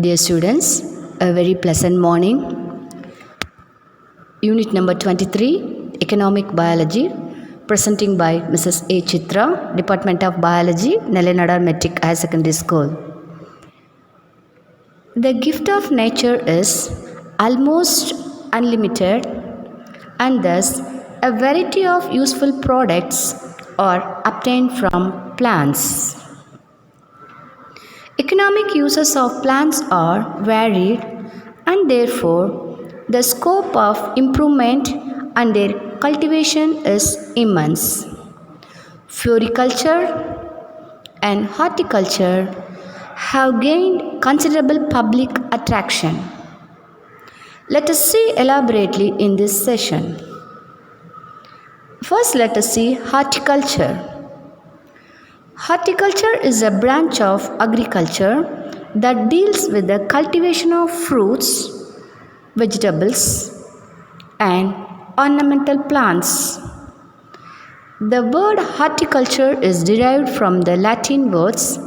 Dear students, a very pleasant morning. Unit number 23, Economic Biology, presenting by Mrs. A. Chitra, Department of Biology, Nellanadar Metric Higher Secondary School. The gift of nature is almost unlimited, and thus a variety of useful products are obtained from plants. Economic uses of plants are varied, and therefore the scope of improvement and their cultivation is immense. Floriculture and horticulture have gained considerable public attraction. Let us see elaborately in this session. First, let us see horticulture. Horticulture is a branch of agriculture that deals with the cultivation of fruits, vegetables, and ornamental plants. The word horticulture is derived from the Latin words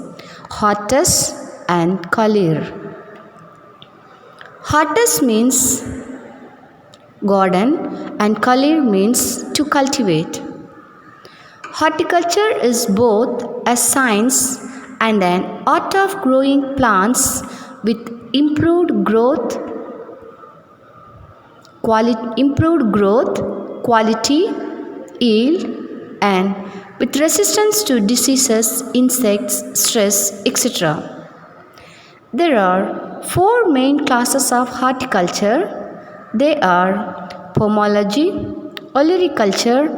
hortus and colere. Hortus means garden and colere means to cultivate. Horticulture is both a science and an art of growing plants with improved growth, quality, yield, and with resistance to diseases, insects, stress, etc. There are four main classes of horticulture. They are pomology, olericulture,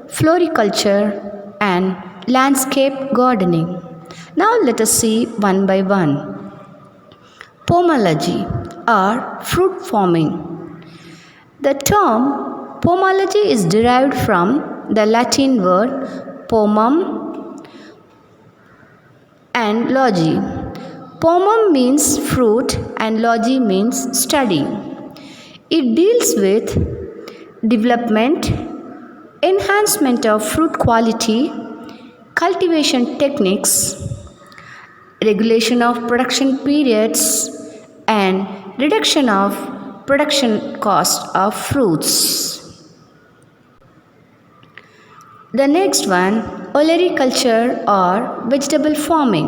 floriculture, and landscape gardening. Now let us see one by one. Pomology or fruit farming. The term pomology is derived from the Latin word pomum and logi. Pomum means fruit and logi means study. It deals with development, enhancement of fruit quality, cultivation techniques, regulation of production periods, and reduction of production cost of fruits. The next one, olericulture or vegetable farming.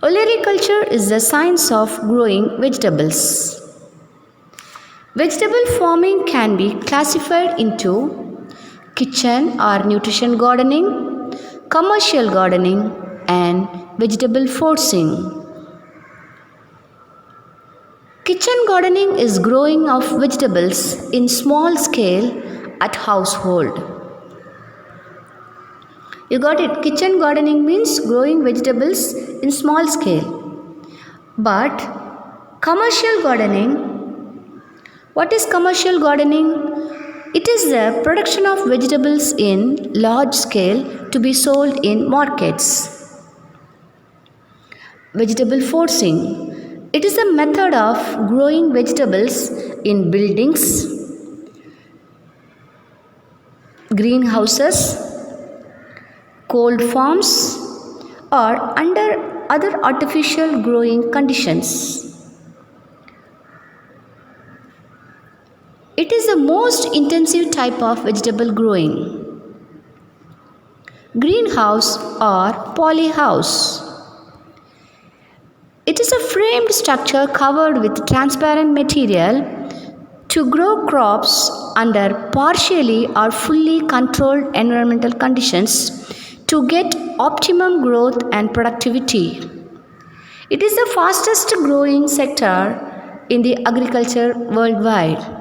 Olericulture is the science of growing vegetables. Vegetable farming can be classified into kitchen or nutrition gardening, commercial gardening, and vegetable forcing. Kitchen gardening is growing of vegetables in small scale at household. You got it? Kitchen gardening means growing vegetables in small scale. But commercial gardening, what is commercial gardening? It is the production of vegetables in large scale to be sold in markets. Vegetable forcing. It is a method of growing vegetables in buildings, greenhouses, cold farms, or under other artificial growing conditions. It is the most intensive type of vegetable growing. Greenhouse or polyhouse. It is a framed structure covered with transparent material to grow crops under partially or fully controlled environmental conditions to get optimum growth and productivity. It is the fastest growing sector in the agriculture worldwide.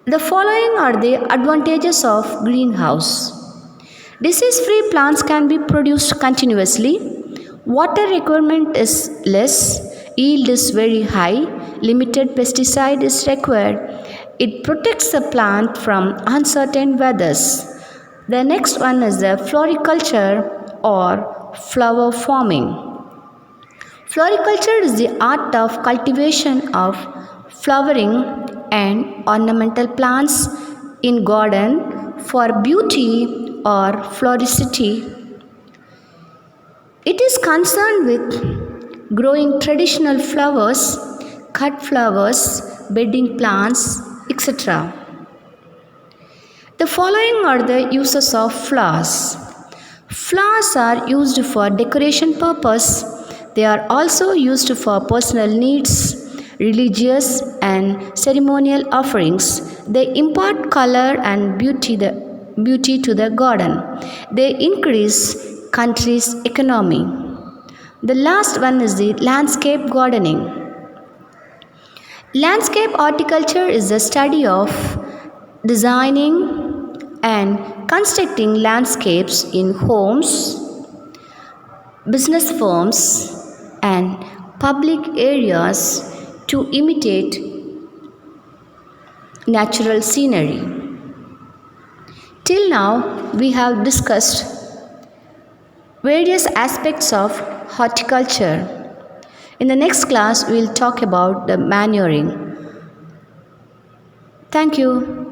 The following are the advantages of greenhouse. Disease-free plants can be produced continuously. Water requirement is less. Yield is very high. Limited pesticide is required. It protects the plant from uncertain weathers. The next one is the floriculture or flower farming. Floriculture is the art of cultivation of flowering and ornamental plants in garden for beauty or floricity. It is concerned with growing traditional flowers, cut flowers, bedding plants, etc. The following are the uses of flowers. Flowers are used for decoration purpose. They are also used for personal needs, religious and ceremonial offerings. They impart color and beauty to the garden. They increase country's economy. The last one is the landscape gardening. Landscape horticulture is the study of designing and constructing landscapes in homes, business firms, and public areas to imitate natural scenery. Till now, we have discussed various aspects of horticulture. In the next class, we will talk about the manuring. Thank you.